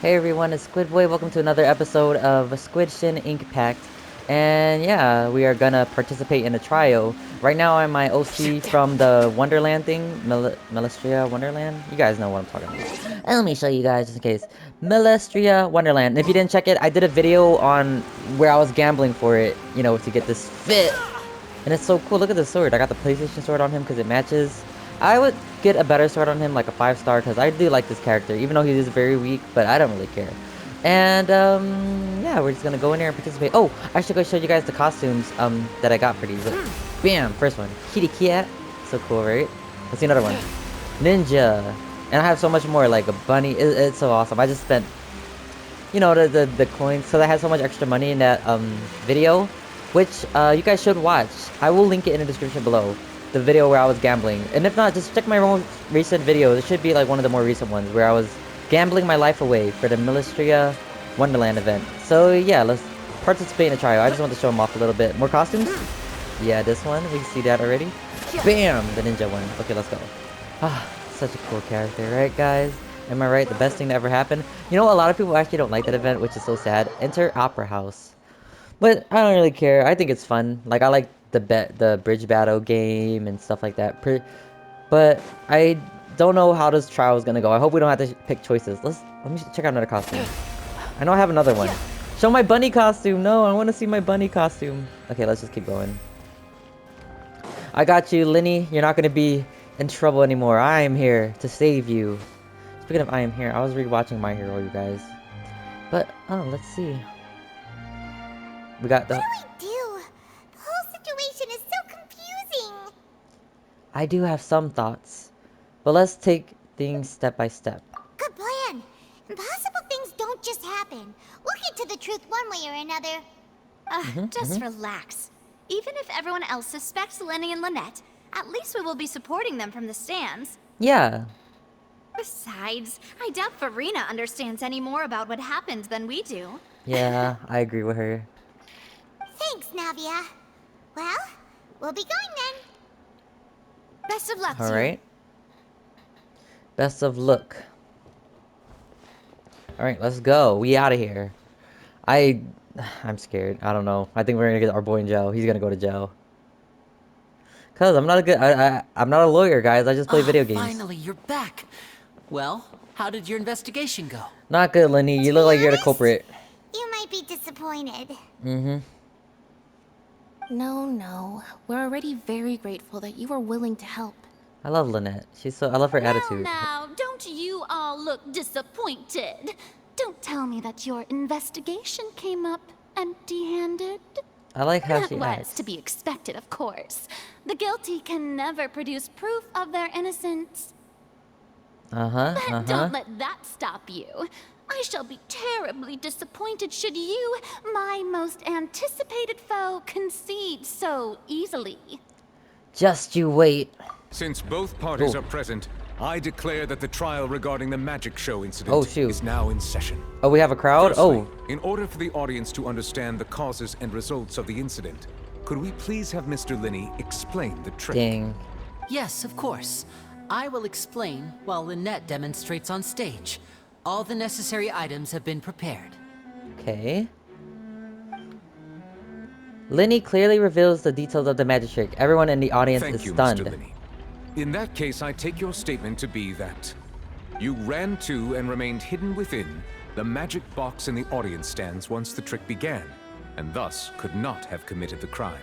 Hey everyone, it's Squidboy. Welcome to another episode of Squidshin Inkpact. And yeah, we are gonna participate in a trial. Right now I'm my OC from the Wonderland thing, Melestria Wonderland. You guys know what I'm talking about. And let me show you guys just in case. Melestria Wonderland. And if you didn't check it, I did a video on where I was gambling for it, you know, to get this fit. And it's so cool. Look at the sword. I got the PlayStation sword on him because it matches. I would get a better sword on him, like a 5-star, because I do like this character, even though he is very weak, but I don't really care. And, yeah, we're just gonna go in there and participate. Oh, I should go show you guys the costumes, that I got for these. Look. Bam! First one. Kitty Cat. So cool, right? Let's see another one. Ninja. And I have so much more, like a bunny. It's so awesome. I just spent, you know, the coins, so I had so much extra money in that, video, which, you guys should watch. I will link it in the description below. The video where I was gambling, and if not, just check my most recent video. It should be like one of the more recent ones where I was gambling my life away for the Melestria Wonderland event. So yeah, let's participate in a trial. I just want to show them off a little bit. More costumes? Yeah, this one, we see that already. Bam! The ninja one. Okay, let's go. Ah, such a cool character, right guys? Am I right? The best thing to ever happen. You know, a lot of people actually don't like that event, which is so sad. Enter Opera House. But I don't really care. I think it's fun. Like, I like the bridge battle game and stuff like that. But I don't know how this trial is gonna go. I hope we don't have to pick choices. Let me check out another costume. I know I have another one. Show my bunny costume. No, I want to see my bunny costume. Okay, let's just keep going. I got you, Linny. You're not gonna be in trouble anymore. I am here to save you. Speaking of I am here, I was rewatching My Hero, you guys. But oh, let's see. We got the. What do we do? The whole situation is so confusing. I do have some thoughts, but let's take things step by step. Good plan. Impossible things don't just happen. We'll get to the truth one way or another. Just relax. Even if everyone else suspects Lenny and Lynette, at least we will be supporting them from the stands. Yeah. Besides, I doubt Farina understands any more about what happened than we do. Yeah, I agree with her. Thanks, Navia. Well, we'll be going then. Best of luck to you. Alright. Best of luck. Alright, let's go. We out of here. I'm scared. I don't know. I think we're gonna get our boy in jail. He's gonna go to jail. Cause I'm not a good I'm not a lawyer, guys. I just play video games. Finally, you're back. Well, how did your investigation go? Not good, Lenny. You look like you're the honest, culprit. You might be disappointed. No. We're already very grateful that you were willing to help. I love Lynette. I love her attitude. Now, don't you all look disappointed? Don't tell me that your investigation came up empty-handed. I like how That she was acts. to be expected, of course. The guilty can never produce proof of their innocence. But don't let that stop you. I shall be terribly disappointed should you, my most anticipated foe, concede so easily. Just you wait. Since both parties are present, I declare that the trial regarding the magic show incident is now in session. Oh, we have a crowd? Firstly, in order for the audience to understand the causes and results of the incident, could we please have Mr. Linney explain the trick? Dang. Yes, of course. I will explain while Lynette demonstrates on stage. All the necessary items have been prepared. Okay. Linny clearly reveals the details of the magic trick. Everyone in the audience is stunned. Mr. Linney. In that case, I take your statement to be that you ran to and remained hidden within the magic box in the audience stands once the trick began, and thus could not have committed the crime.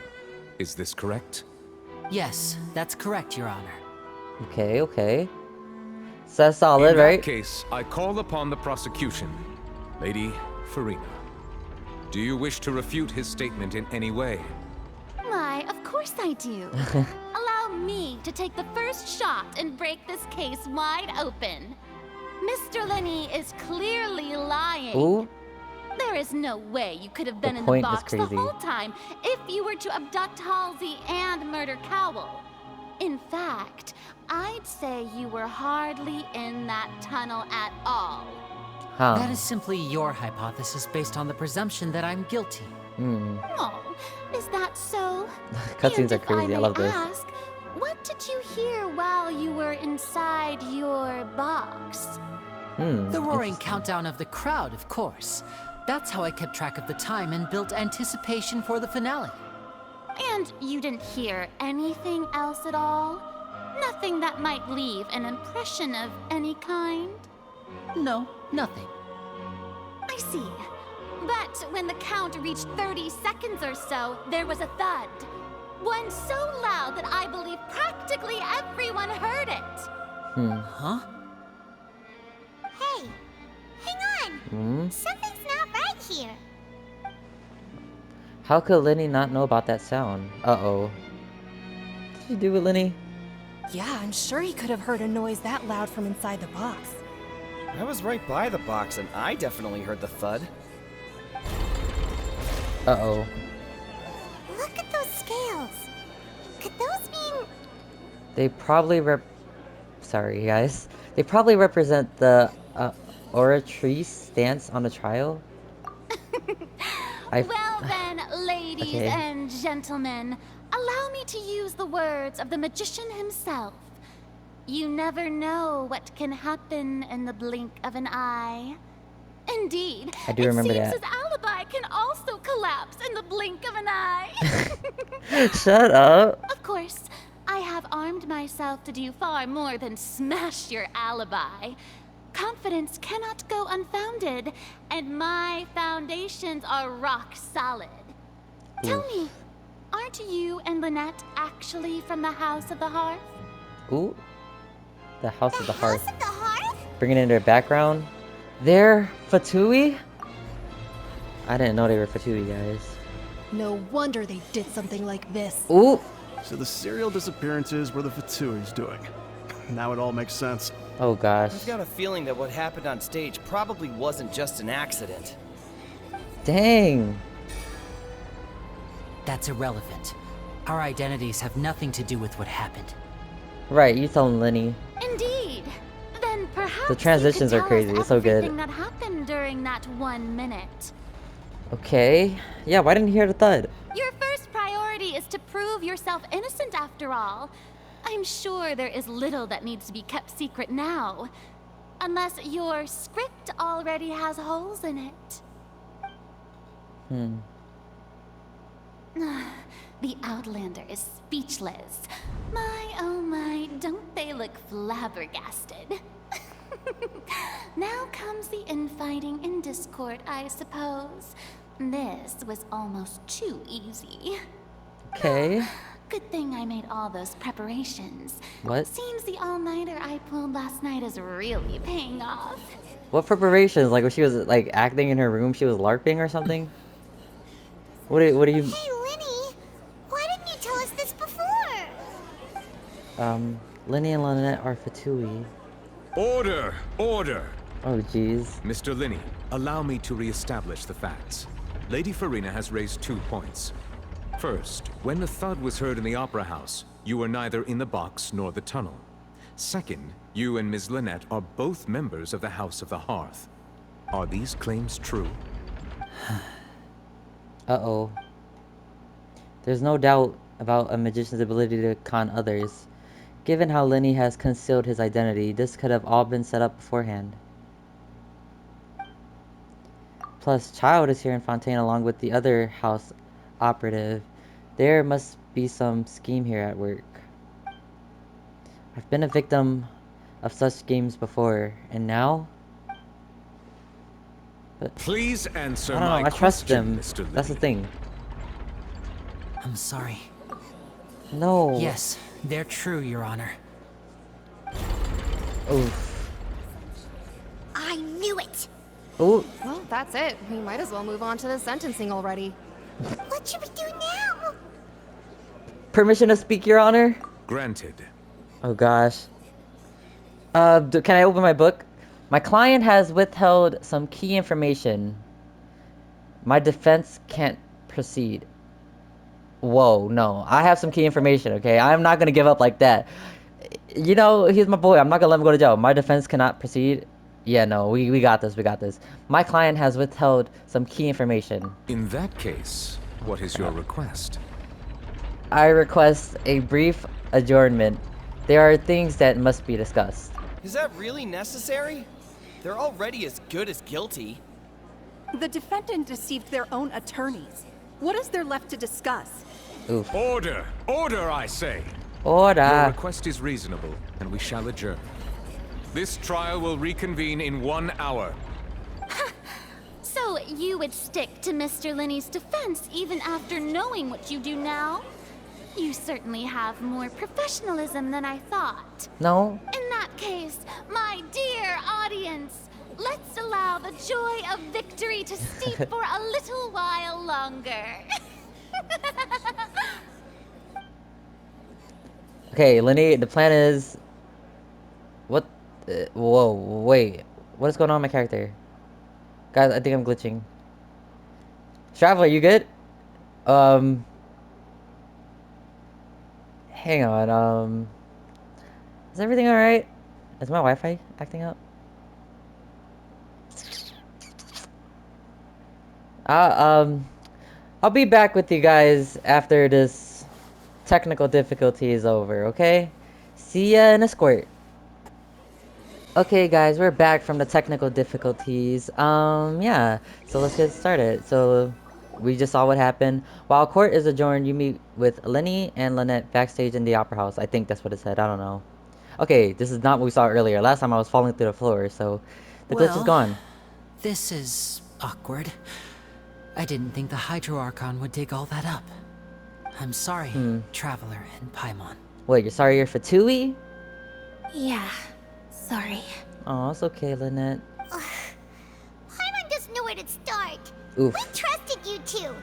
Is this correct? Yes, that's correct, Your Honor. Okay. So that's solid, right? In that case, I call upon the prosecution. Lady Farina, do you wish to refute his statement in any way? Why, of course I do. Allow me to take the first shot and break this case wide open. Mr. Linney is clearly lying. Ooh. There is no way you could have been in the point is box the crazy. whole time if you were to abduct Halsey and murder Cowell. In fact, I'd say you were hardly in that tunnel at all. That is simply your hypothesis based on the presumption that I'm guilty. Oh, is that so? Cutscenes And are if crazy. I love may this. ask, what did you hear while you were inside your box? The roaring interesting. countdown of the crowd, of course. That's how I kept track of the time and built anticipation for the finale. And you didn't hear anything else at all? Nothing that might leave an impression of any kind? No, nothing. I see. But when the count reached 30 seconds or so, there was a thud. One so loud that I believe practically everyone heard it. Huh? Hey, hang on. Something's not right here. How could Lenny not know about that sound? Uh-oh. Did you do it, Lenny? Yeah, I'm sure he could have heard a noise that loud from inside the box. I was right by the box and I definitely heard the thud. Uh-oh. Look at those scales. Could those mean... They probably Sorry, guys. They probably represent the oratrice stance on the trial. Well then, ladies Okay. and gentlemen, allow me to use the words of the magician himself. You never know what can happen in the blink of an eye. Indeed, I do remember it seems that. his alibi can also collapse in the blink of an eye. Shut up. Of course, I have armed myself to do far more than smash your alibi. Confidence cannot go unfounded, and my foundations are rock solid. Tell me, aren't you and Lynette actually from the House of the Hearth? Ooh. The House of the Hearth. House of the Hearth? Bringing in their background. They're Fatui? I didn't know they were Fatui, guys. No wonder they did something like this. Ooh. So the serial disappearances were the Fatui's doing. Now it all makes sense. Oh gosh. I've got a feeling that what happened on stage probably wasn't just an accident. Dang. That's irrelevant. Our identities have nothing to do with what happened. Right, you telling Lenny. Indeed. Then perhaps The transitions you are could crazy, tell it's us so good. everything that happened during that 1 minute. Okay. Yeah, why didn't you hear the thud? Your first priority is to prove yourself innocent after all. I'm sure there is little that needs to be kept secret now. Unless your script already has holes in it. The Outlander is speechless. My, oh my, don't they look flabbergasted? Now comes the infighting and discord, I suppose. This was almost too easy. Okay. Good thing I made all those preparations. What? Seems the all-nighter I pulled last night is really paying off. What preparations? Like when she was like acting in her room, she was LARPing or something? What do you Hey, Lenny, why didn't you tell us this before? Lenny and Lynette are Fatui. Order! Order! Oh jeez. Mr. Linney, allow me to re-establish the facts. Lady Farina has raised 2 points. First, when the thud was heard in the Opera House, you were neither in the box nor the tunnel. Second, you and Ms. Lynette are both members of the House of the Hearth. Are these claims true? Uh-oh. There's no doubt about a magician's ability to con others. Given how Lenny has concealed his identity, this could have all been set up beforehand. Plus, Child is here in Fontaine along with the other house operative. There must be some scheme here at work. I've been a victim of such schemes before, and now? But Please answer I don't know, my I trust question, them. Mr. Linney. That's the thing. I'm sorry. No. Yes, they're true, Your Honor. Oof. I knew it. Ooh. Well, that's it. We might as well move on to the sentencing already. What should we do now? Permission to speak, Your Honor? Granted. Oh gosh. Can I open my book? My client has withheld some key information. My defense can't proceed. Whoa, no. I have some key information, okay? I'm not gonna give up like that. You know, he's my boy. I'm not gonna let him go to jail. My defense cannot proceed. Yeah, no, we got this, we got this. My client has withheld some key information. In that case, what is your request? I request a brief adjournment. There are things that must be discussed. Is that really necessary? They're already as good as guilty. The defendant deceived their own attorneys. What is there left to discuss? Oof. Order! Order, I say! Order! Your request is reasonable, and we shall adjourn. This trial will reconvene in 1 hour. So you would stick to Mr. Linney's defense even after knowing what you do now? You certainly have more professionalism than I thought. No. In that case, my dear audience, let's allow the joy of victory to steep for a little while longer. Okay, Lenny, the plan is... What? Whoa, wait. What is going on with my character? Guys, I think I'm glitching. Traveler, you good? Hang on, is everything alright? Is my Wi-Fi acting up? I'll be back with you guys after this technical difficulty is over, okay? See ya in a squirt. Okay guys, we're back from the technical difficulties. Yeah, so let's get started. So, we just saw what happened. While court is adjourned, you meet with Lenny and Lynette backstage in the opera house. I think that's what it said, I don't know. Okay, this is not what we saw earlier. Last time I was falling through the floor, so the glitch is gone. This is awkward. I didn't think the Hydro Archon would dig all that up. I'm sorry, Traveler and Paimon. Wait, you're sorry you're Fatui? Yeah, sorry. Oh, it's okay, Lynette. Paimon doesn't know where to start. Oof. We trusted you two.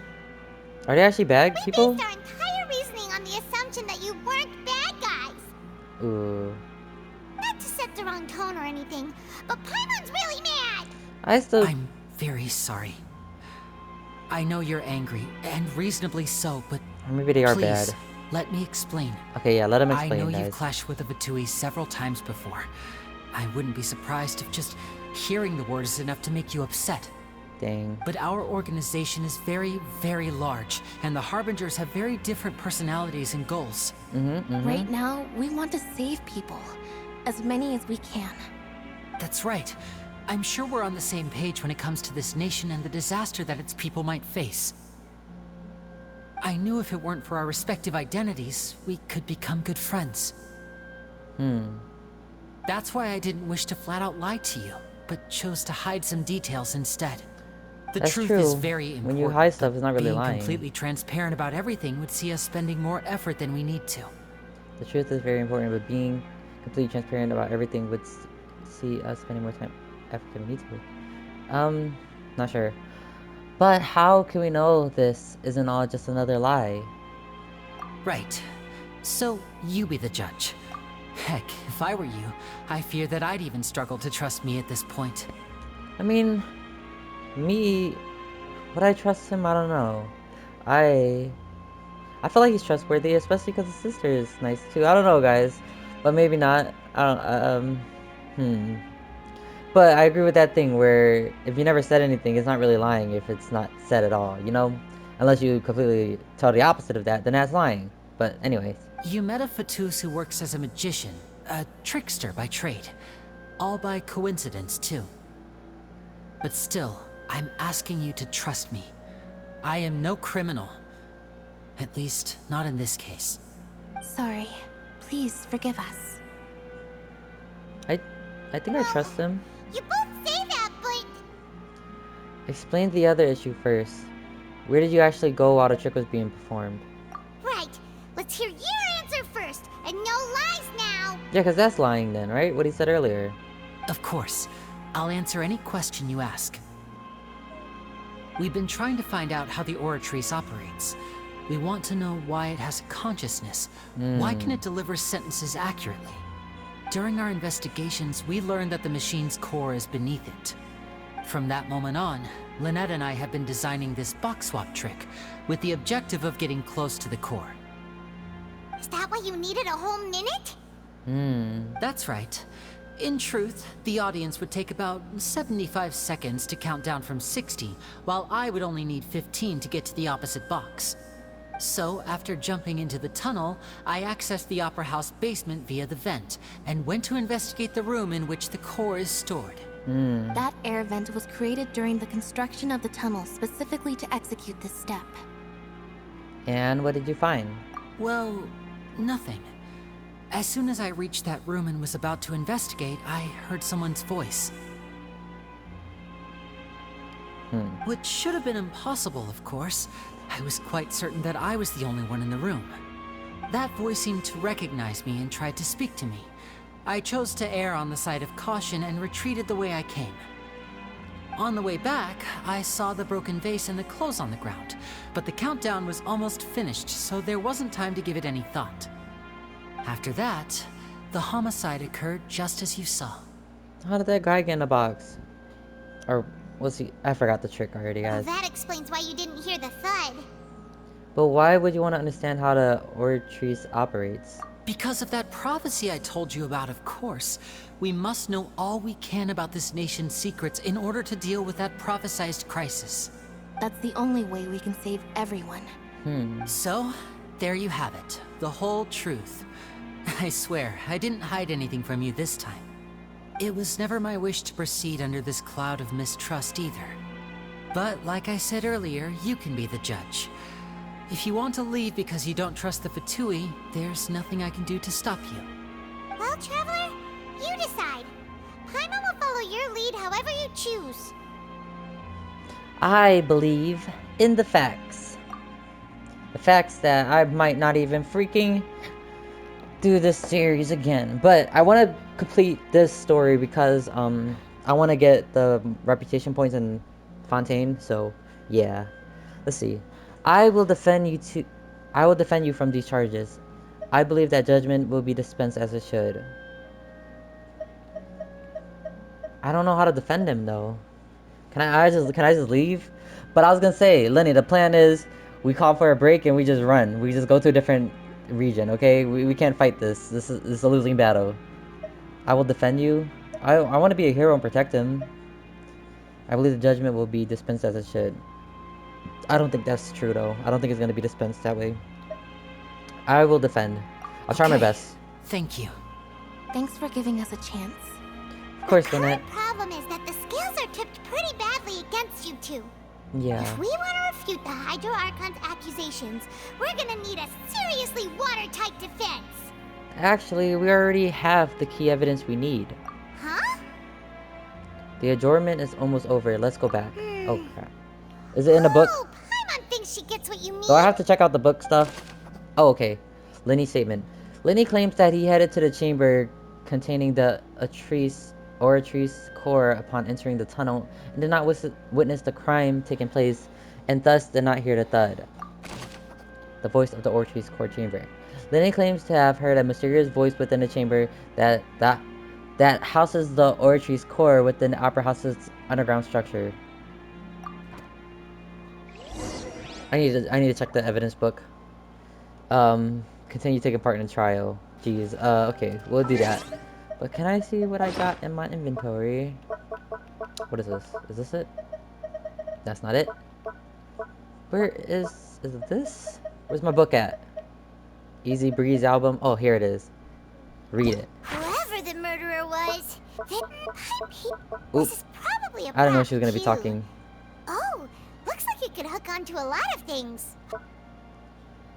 Are they actually bad people? We based our entire reasoning on the assumption that you weren't bad guys. Ooh. Not to set the wrong tone or anything, but Paimon's really mad. I'm very sorry. I know you're angry, and reasonably so, but or maybe they are please, bad. Let me explain. Okay, yeah, let him explain, I know guys. you've clashed with the Fatui several times before. I wouldn't be surprised if just hearing the word is enough to make you upset. Dang. But our organization is very, very large, and the Harbingers have very different personalities and goals. Right now, we want to save people. As many as we can. That's right. I'm sure we're on the same page when it comes to this nation and the disaster that its people might face. I knew if it weren't for our respective identities, we could become good friends. That's why I didn't wish to flat out lie to you, but chose to hide some details instead. The That's truth true. is very important. When you hide stuff, it's not really being lying. completely transparent about everything would see us spending more effort than we need to. The truth is very important, but being completely transparent about everything would see us spending more time effort than we need to. Not sure. But how can we know this isn't all just another lie? Right. So, you be the judge. Heck, if I were you, I fear that I'd even struggle to trust me at this point. I mean, me... Would I trust him? I don't know. I feel like he's trustworthy, especially because his sister is nice too. I don't know, guys. But maybe not. I don't... But I agree with that thing where if you never said anything, it's not really lying if it's not said at all, you know? Unless you completely tell the opposite of that, then that's lying. But anyways. You met a Fatus who works as a magician, a trickster by trade. All by coincidence, too. But still, I'm asking you to trust me. I am no criminal. At least, not in this case. Sorry. Please forgive us. I think I trust him. You both say that, but... Explain the other issue first. Where did you actually go while the trick was being performed? Right. Let's hear your answer first, and no lies now. Yeah, because that's lying then, right? What he said earlier. Of course. I'll answer any question you ask. We've been trying to find out how the Oratrice operates. We want to know why it has a consciousness. Why can it deliver sentences accurately? During our investigations, we learned that the machine's core is beneath it. From that moment on, Lynette and I have been designing this box swap trick with the objective of getting close to the core. Is that why you needed a whole minute? That's right. In truth, the audience would take about 75 seconds to count down from 60, while I would only need 15 to get to the opposite box. So, after jumping into the tunnel, I accessed the Opera House basement via the vent, and went to investigate the room in which the core is stored. That air vent was created during the construction of the tunnel specifically to execute this step. And what did you find? Well, nothing. As soon as I reached that room and was about to investigate, I heard someone's voice. Which should have been impossible, of course. I was quite certain that I was the only one in the room. That voice seemed to recognize me and tried to speak to me. I chose to err on the side of caution and retreated the way I came. On the way back, I saw the broken vase and the clothes on the ground, but the countdown was almost finished, so there wasn't time to give it any thought. After that, the homicide occurred just as you saw. How did that guy get in the box? Or was he? I forgot the trick already, guys. Well, that explains why you didn't hear the thud. But why would you want to understand how the Oratrice operates? Because of that prophecy I told you about, of course. We must know all we can about this nation's secrets in order to deal with that prophesized crisis. That's the only way we can save everyone. So, there you have it. The whole truth. I swear, I didn't hide anything from you this time. It was never my wish to proceed under this cloud of mistrust either. But like I said earlier, you can be the judge. If you want to leave because you don't trust the Fatui, there's nothing I can do to stop you. Well, Traveler, you decide. Paimon will follow your lead however you choose. I believe in the facts. The facts that I might not even freaking do this series again. But I want to complete this story because I want to get the reputation points in Fontaine. So yeah, let's see. I will defend you from these charges. I believe that judgment will be dispensed as it should. I don't know how to defend him though. Can I just leave? But I was gonna say, Lenny, the plan is we call for a break and we just run. We just go to a different region, okay? We can't fight this. This is a losing battle. I will defend you. I want to be a hero and protect him. I believe the judgment will be dispensed as it should. I don't think that's true though. I don't think it's gonna be dispensed that way. I will defend. I'll try my best. Thank you. Thanks for giving us a chance. Of course, The Bennett. current problem is that the scales are tipped pretty badly against you two. Yeah. If we want to refute the Hydro Archon's accusations, we're gonna need a seriously watertight defense. Actually, we already have the key evidence we need. Huh? The adjournment is almost over. Let's go back. Oh crap. Is it in the book? Oh, Paimon thinks she gets what you mean. Do I have to check out the book stuff? Oh, okay. Lenny's statement. Lenny claims that he headed to the chamber containing the Oratrice core upon entering the tunnel and did not witness the crime taking place and thus did not hear the thud. The voice of the Oratrice core chamber. Lenny claims to have heard a mysterious voice within the chamber that houses the Oratrice core within the Opera House's underground structure. I need to check the evidence book. Continue taking part in the trial. Jeez. Okay, we'll do that. But can I see what I got in my inventory? What is this? Is this it? That's not it. Where is it this? Where's my book at? Easy Breeze album. Oh, here it is. Read it. Whoever the murderer was, Oop. this is probably a I didn't know she was gonna be cue. talking. Oh, looks like it could hook onto a lot of things.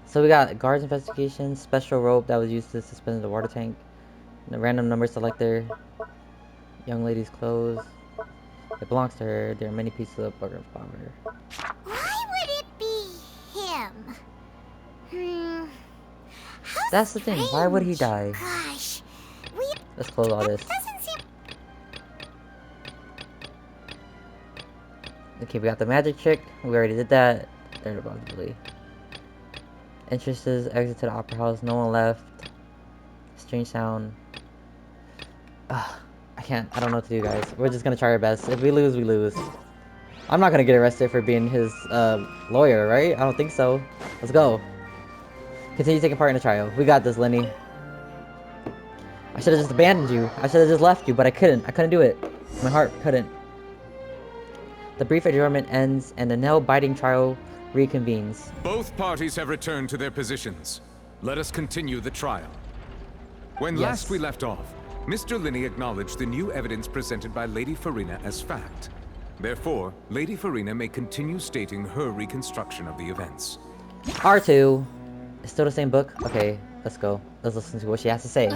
So we got guards investigation, special rope that was used to suspend the water tank, the random number selector, young lady's clothes. It belongs to her. There are many pieces of bugger bomber. Why would it be him? How That's the thing. Why would he die? strange. Gosh, Let's close all this. doesn't seem. Okay, we got the magic trick. We already did that. Third possibly. Entrances, exit to the opera house. No one left. Strange sound. I don't know what to do, guys. We're just gonna try our best. If we lose, we lose. I'm not gonna get arrested for being his lawyer, right? I don't think so. Let's go. Continue taking part in the trial. We got this, Lenny. I should have just abandoned you. I should have just left you, but I couldn't. I couldn't do it. My heart couldn't. The brief adjournment ends, and the nail-biting trial reconvenes. Both parties have returned to their positions. Let us continue the trial. When Yes. last we left off, Mr. Linney acknowledged the new evidence presented by Lady Farina as fact. Therefore, Lady Farina may continue stating her reconstruction of the events. R2. It's still the same book? Okay, let's go. Let's listen to what she has to say.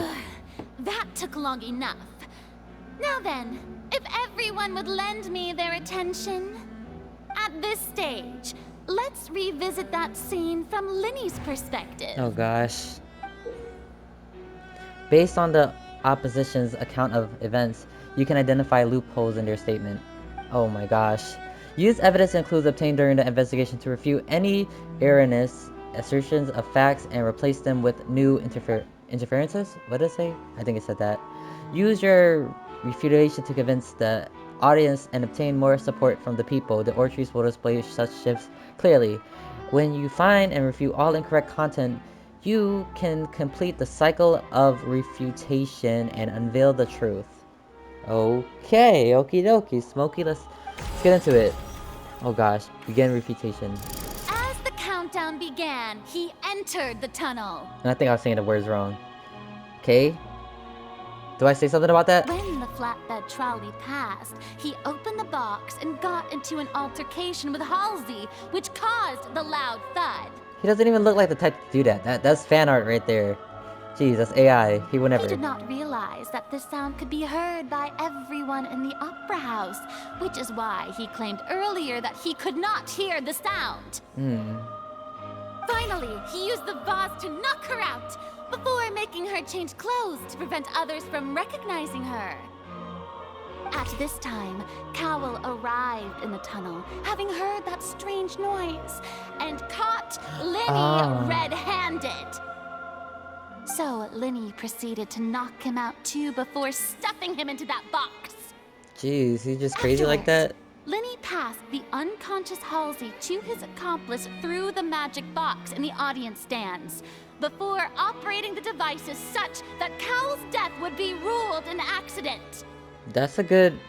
That took long enough. Now then, if everyone would lend me their attention. At this stage, let's revisit that scene from Linney's perspective. Oh gosh. Based on the opposition's account of events, you can identify loopholes in their statement. Oh my gosh. Use evidence includes obtained during the investigation to refute any erroneous assertions of facts and replace them with new interferences? What did it say? I think it said that. Use your refutation to convince the audience and obtain more support from the people. The oratories will display such shifts clearly. When you find and refute all incorrect content, you can complete the cycle of refutation and unveil the truth. Okay, okie dokie, Smokey, let's get into it. Oh gosh, begin refutation. As the countdown began, he entered the tunnel. And I think I was saying the words wrong. Okay? Do I say something about that? When the flatbed trolley passed, he opened the box and got into an altercation with Halsey, which caused the loud thud. He doesn't even look like the type to do that. That's fan art right there. Jeez, that's AI. He would never. He did not realize that the sound could be heard by everyone in the opera house, which is why he claimed earlier that he could not hear the sound. Finally, he used the vase to knock her out, before making her change clothes to prevent others from recognizing her. At this time, Cowell arrived in the tunnel, having heard that strange noise, and caught Linny red-handed. So Linny proceeded to knock him out too before stuffing him into that box. Jeez, he's just crazy like that? Linny passed the unconscious Halsey to his accomplice through the magic box in the audience stands, before operating the devices such that Cowell's death would be ruled an accident. That's a good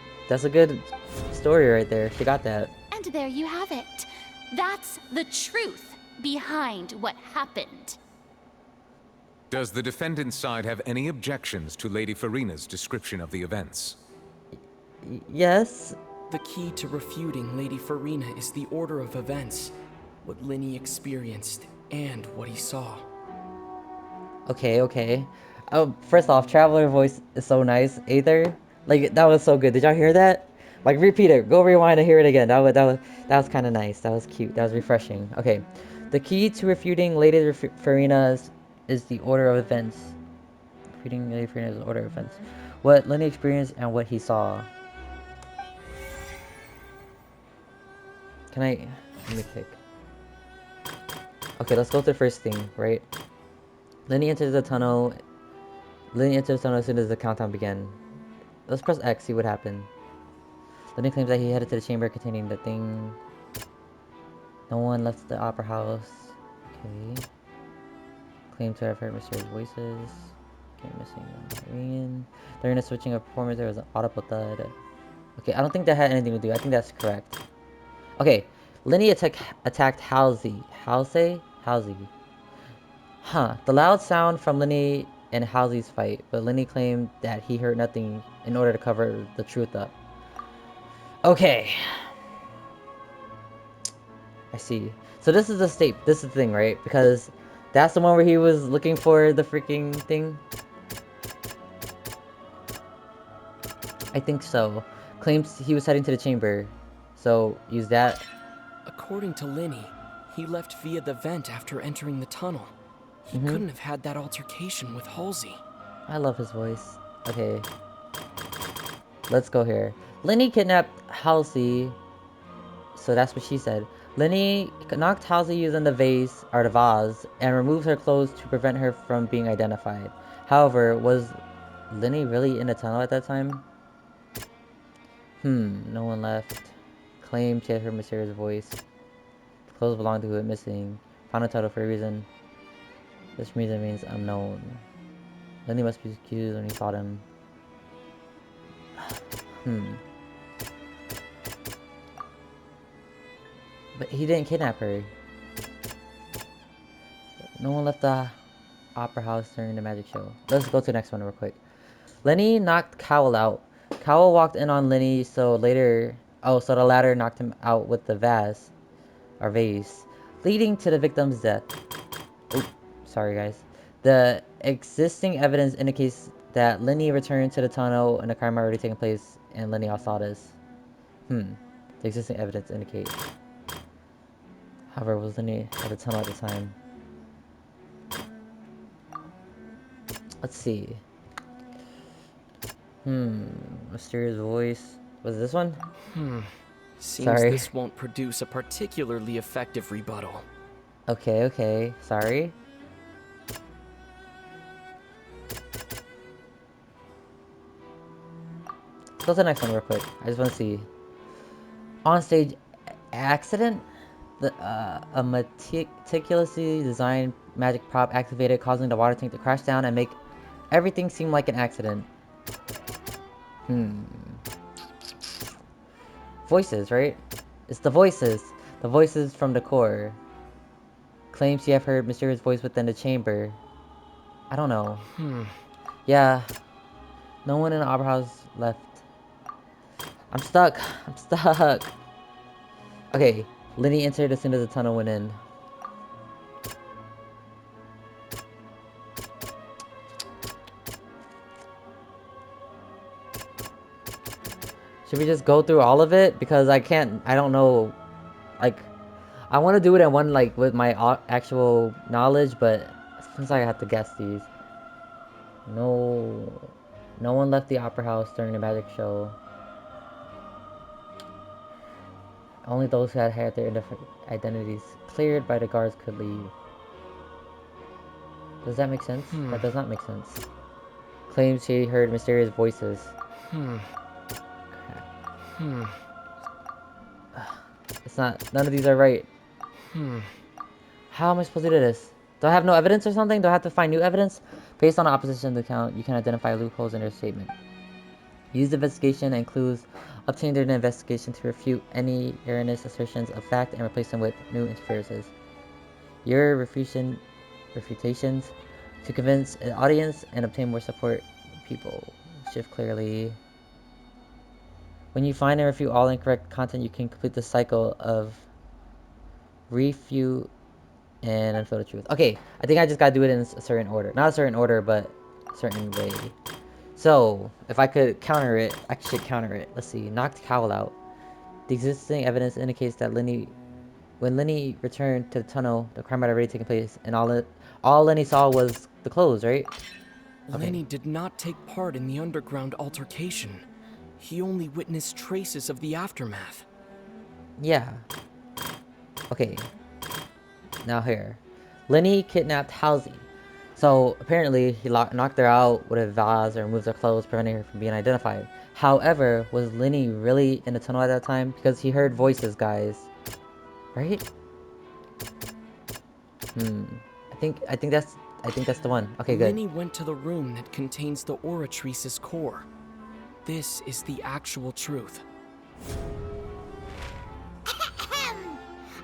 story right there. She got that. And there you have it. That's the truth behind what happened. Does the defendant's side have any objections to Lady Farina's description of the events? Yes. The key to refuting Lady Farina is the order of events, what Linny experienced, and what he saw. Okay. First off, Traveler voice is so nice. Aether, like, that was so good. Did y'all hear that? Like, repeat it. Go rewind and hear it again. That was kind of nice. That was cute. That was refreshing. Okay. The key to refuting Lady Farina is the order of events. Refuting Lady Farina is the order of events. What Linny experienced and what he saw. Let me pick. Okay, let's go to the first thing, right? Linny enters the tunnel. Linny enters the tunnel as soon as the countdown began. Let's press X, see what happened. Linny claims that he headed to the chamber containing the thing. No one left the opera house. Okay. Claimed to have heard mysterious voices. Okay, missing. During the switching of performers, there was an audible thud. Okay, I don't think that had anything to do. I think that's correct. Okay, Linny attacked Halsey. Halsey? Huh. The loud sound from Linny and Halsey's fight, but Linny claimed that he heard nothing in order to cover the truth up. Okay. I see. So this is the state. This is the thing, right? Because that's the one where he was looking for the freaking thing. I think so. Claims he was heading to the chamber. So, use that. According to Linny, he left via the vent after entering the tunnel. He couldn't have had that altercation with Halsey. I love his voice. Okay. Let's go here. Linny kidnapped Halsey. So that's what she said. Linny knocked Halsey using the vase, and removed her clothes to prevent her from being identified. However, was Linny really in the tunnel at that time? No one left. Claimed she had heard mysterious voice. The clothes belonged to who it missing. Found a title for a reason. This reason means unknown. Linny must be accused when he saw them. But he didn't kidnap her. No one left the opera house during the magic show. Let's go to the next one real quick. Lenny knocked Cowell out. Cowell walked in on Lenny, so the latter knocked him out with the vase, leading to the victim's death. Oh, sorry guys. The existing evidence indicates that Lenny returned to the tunnel and the crime already taken place, and Lenny saw this. The existing evidence indicates. However, was Lenny at the tunnel at the time? Let's see. Mysterious voice. Was it this one? Seems Sorry. this won't produce a particularly effective rebuttal. Okay. Sorry. Let's go to the next one real quick. I just want to see. On stage accident? A meticulously designed magic prop activated, causing the water tank to crash down and make everything seem like an accident. Voices, right? It's the voices. The voices from the core. Claims you have heard mysterious voice within the chamber. I don't know. Yeah. No one in the opera house left. I'm stuck. Okay. Lenny entered as soon as the tunnel went in. Should we just go through all of it? Because I don't know. Like, I want to do it in one, like, with my actual knowledge, but since I have to guess these. No one left the opera house during the magic show. Only those who had their identities cleared by the guards could leave. Does that make sense? That does not make sense. Claims she heard mysterious voices. It's not. None of these are right. How am I supposed to do this? Do I have no evidence or something? Do I have to find new evidence? Based on the opposition's account, you can identify loopholes in their statement. Use the investigation and clues obtained during the investigation to refute any erroneous assertions of fact and replace them with new inferences. Your refutations to convince an audience and obtain more support people. Shift clearly. When you find and refute all incorrect content, you can complete the cycle of refute and unveil the truth. Okay, I think I just gotta do it in a certain order. Not a certain order, but a certain way. So, if I could counter it, I should counter it. Let's see. Knocked Cowell out. The existing evidence indicates that when Lenny returned to the tunnel, the crime had already taken place, and all Lenny saw was the clothes, right? Okay. Lenny did not take part in the underground altercation. He only witnessed traces of the aftermath. Yeah. Okay. Now here. Lenny kidnapped Halsey. So apparently he knocked her out with a vase or removed her clothes, preventing her from being identified. However, was Lenny really in the tunnel at that time? Because he heard voices, guys. Right? I think that's the one. Okay, good. Lenny went to the room that contains the Oratrice's core. This is the actual truth.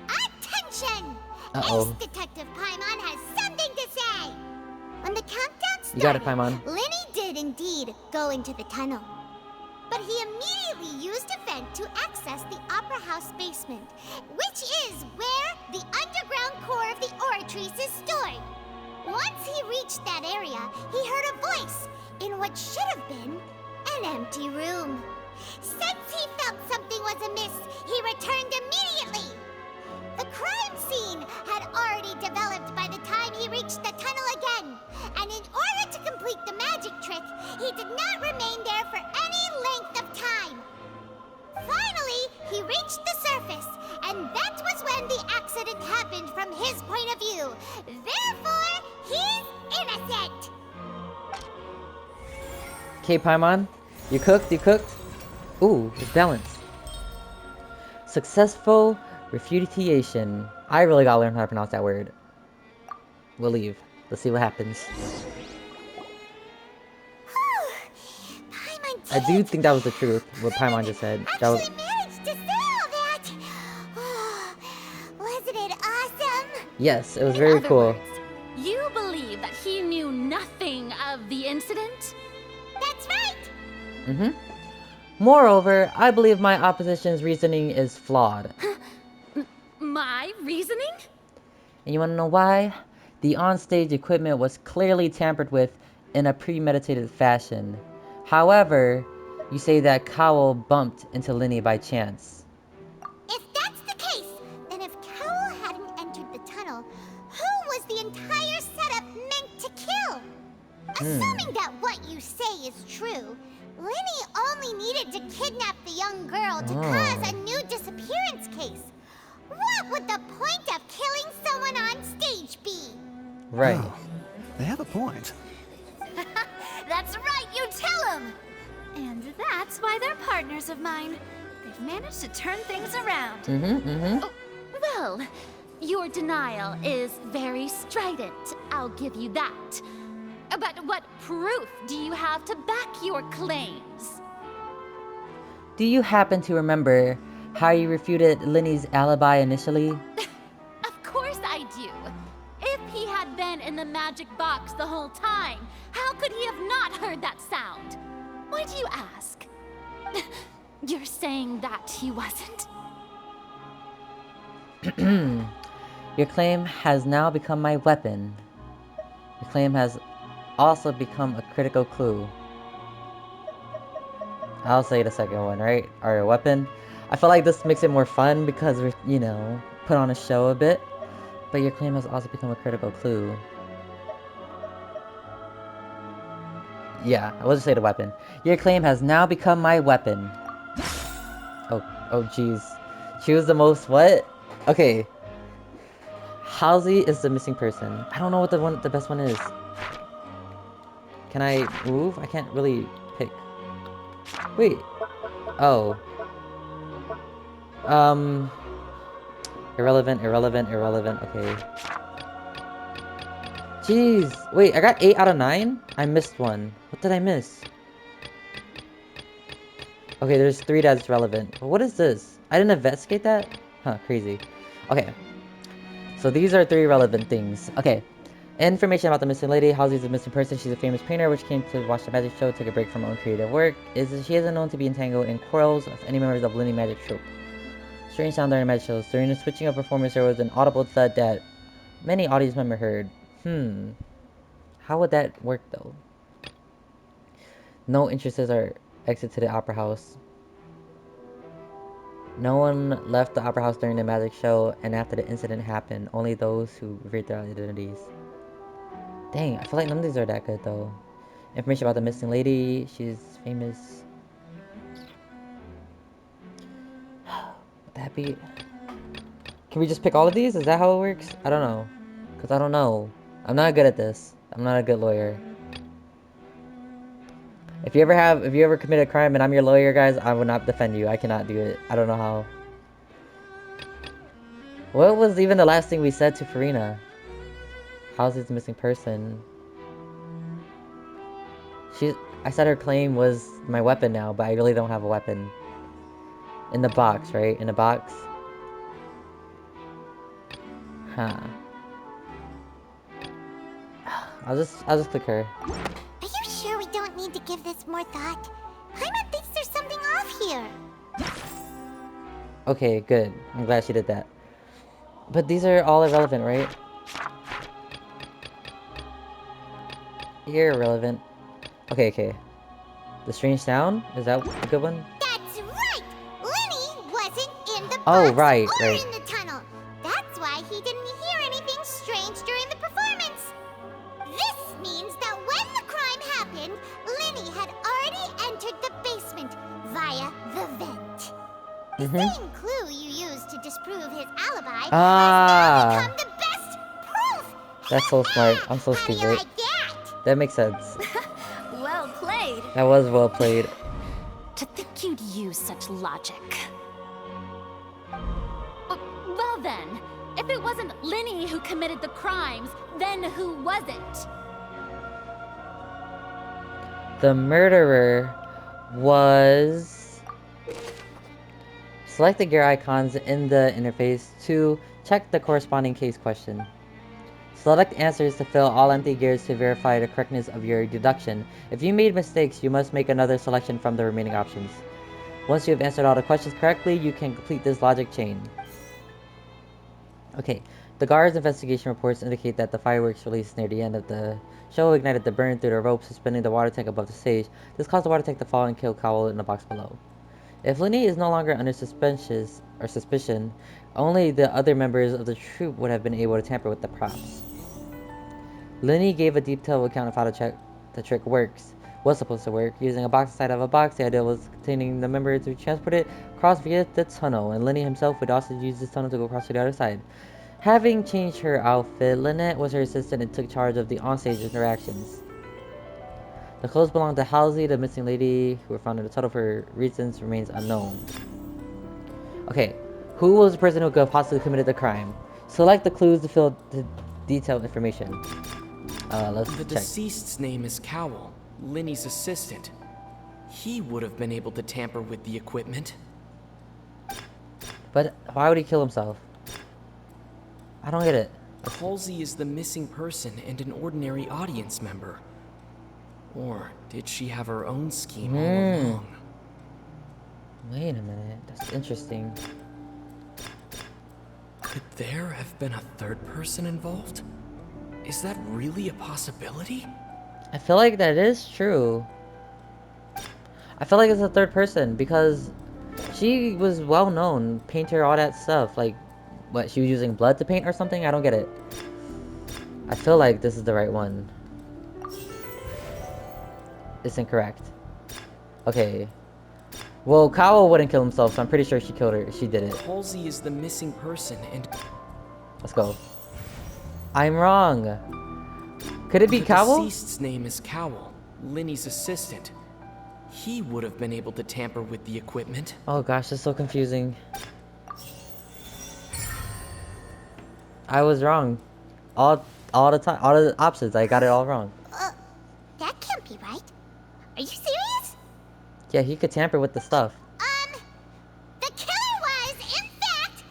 Attention! Uh-oh. Ace Detective Paimon has something to say! When the countdown started, You got it, Paimon. Lenny did indeed go into the tunnel. But he immediately used a vent to access the Opera House basement, which is where the underground core of the Oratrice is stored. Once he reached that area, he heard a voice in what should have been an empty room. Since he felt something was amiss, he returned immediately. The crime scene had already developed by the time he reached the tunnel again, and in order to complete the magic trick, he did not remain there for any length of time. Finally, he reached the surface, and that was when the accident happened from his point of view. Therefore, he's innocent. Okay, Paimon. You cooked? Ooh, it's balanced. Successful refutation. I really gotta learn how to pronounce that word. We'll leave. Let's see what happens. I do think that was the truth, what Paimon just said. That was... managed to say all that. Wasn't it awesome? Yes, it was very cool. You believe that he knew nothing of the incident? That's right. Moreover, I believe my opposition's reasoning is flawed. My reasoning? And you wanna know why? The onstage equipment was clearly tampered with in a premeditated fashion. However, you say that Cowell bumped into Linny by chance. If that's the case, then if Cowell hadn't entered the tunnel, who was the entire setup meant to kill? Assuming that what you say is true, Linny only needed to kidnap the young girl to cause a new disappearance case. What would the point of killing someone on stage be? Right. Oh, they have a point. That's right, you tell him! And that's why they're partners of mine. They've managed to turn things around. Oh, well, your denial is very strident, I'll give you that. But what proof do you have to back your claims? Do you happen to remember how you refuted Linny's alibi initially? Of course I do. If he had been in the magic box the whole time, how could he have not heard that sound? Why do you ask? You're saying that he wasn't? Your claim has now become my weapon. Your claim has also become a critical clue. I'll say the second one, right? Or a weapon. I feel like this makes it more fun because we're, you know, put on a show a bit. But your claim has also become a critical clue. Yeah, I will just say the weapon. Your claim has now become my weapon. Oh jeez. Choose the most what? Okay. Halsey is the missing person. I don't know what the best one is. Can I move? I can't really pick. Wait. Oh. Irrelevant. Okay. Jeez. Wait, I got 8 out of 9? I missed one. What did I miss? Okay, there's 3 that's relevant. But what is this? I didn't investigate that? Huh, crazy. Okay. So these are 3 relevant things. Okay. Information about the missing lady. Halsey's a missing person. She's a famous painter which came to watch the magic show, took a break from her own creative work. She isn't known to be entangled in quarrels of any members of Linny Magic Troupe. Strange sound during the magic shows. During the switching of performers, there was an audible thud that many audience members heard. How would that work though? No entrances or exit to the opera house. No one left the opera house during the magic show, and after the incident happened, only those who revealed their identities. Dang, I feel like none of these are that good though. Information about the missing lady. She's famous. Would that be... Can we just pick all of these? Is that how it works? I don't know. Because I don't know. I'm not good at this. I'm not a good lawyer. If you ever commit a crime and I'm your lawyer, guys, I will not defend you. I cannot do it. I don't know how. What was even the last thing we said to Farina? How's this missing person? I said her claim was my weapon now, but I really don't have a weapon. In the box, right? In the box? Huh. I'll just click her. Are you sure we don't need to give this more thought? Paimon thinks there's something off here. Okay, good. I'm glad she did that. But these are all irrelevant, right? You're irrelevant. Okay. The strange sound? Is that a good one? That's right! Linny wasn't in the box Oh, right. in the tunnel. That's why he didn't hear anything strange during the performance. This means that when the crime happened, Linny had already entered the basement via the vent. The same clue you used to disprove his alibi has now become the best proof! That's so smart. I'm so How do you stupid. like that? That makes sense. Well played. That was well played. To think you'd use such logic. Well then, if it wasn't Linny who committed the crimes, then who was it? The murderer was... Select the gear icons in the interface to check the corresponding case question. Select answers to fill all empty gears to verify the correctness of your deduction. If you made mistakes, you must make another selection from the remaining options. Once you have answered all the questions correctly, you can complete this logic chain. Okay, the guard's investigation reports indicate that the fireworks released near the end of the show ignited the burn through the rope suspending the water tank above the stage. This caused the water tank to fall and kill Cowell in the box below. If Linny is no longer under suspicion, only the other members of the troupe would have been able to tamper with the props. Linny gave a detailed account of how the trick was supposed to work. Using a box inside of a box, the idea was containing the member to be transported across via the tunnel, and Linny himself would also use this tunnel to go across to the other side. Having changed her outfit, Lynette was her assistant and took charge of the onstage interactions. The clothes belonged to Halsey, the missing lady who were found in the tunnel for reasons remains unknown. Okay, who was the person who could have possibly committed the crime? Select the clues to fill the detailed information. Let's check. The deceased's name is Cowell, Linny's assistant. He would have been able to tamper with the equipment. But why would he kill himself? I don't get it. Halsey is the missing person and an ordinary audience member. Or did she have her own scheme all along? Wait a minute, that's interesting. Could there have been a third person involved? Is that really a possibility? I feel like that is true. I feel like it's a third person because she was well known, painter, all that stuff. Like, what, she was using blood to paint or something? I don't get it. I feel like this is the right one. It's incorrect. Okay. Well, Cowell wouldn't kill himself, so I'm pretty sure she killed her. She did it. Halsey is the missing person and... Let's go. I'm wrong. Could it be Cowell? The deceased's name is Cowell, Linny's assistant. He would have been able to tamper with the equipment. Oh gosh, that's so confusing. I was wrong. All the time. All the options. I got it all wrong. That can't be right. Are you serious? Yeah, he could tamper with the stuff. The killer was, in fact,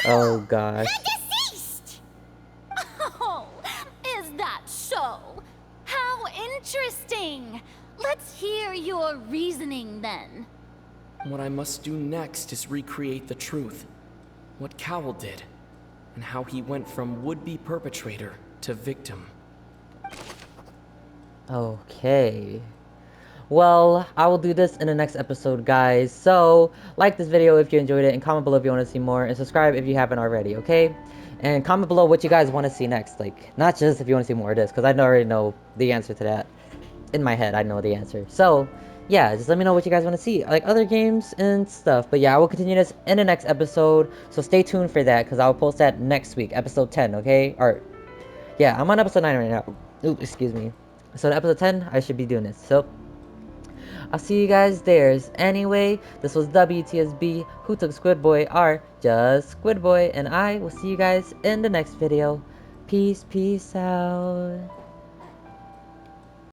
Oh gosh. the deceased! Oh, is that so? How interesting! Let's hear your reasoning then. What I must do next is recreate the truth. What Cowell did, and how he went from would-be perpetrator to victim. Okay. Well, I will do this in the next episode, guys. So, like this video if you enjoyed it, and comment below if you want to see more, and subscribe if you haven't already, okay? And comment below what you guys want to see next. Like, not just if you want to see more of this, because I already know the answer to that. In my head, I know the answer. So, yeah, just let me know what you guys want to see. Like, other games and stuff. But yeah, I will continue this in the next episode. So stay tuned for that, because I will post that next week. Episode 10, okay? Or, yeah, I'm on episode 9 right now. Oops, excuse me. So, in episode 10, I should be doing this. So, I'll see you guys there. Anyway, this was WTSB, who took Squidboy, or just Squidboy, and I will see you guys in the next video. Peace out.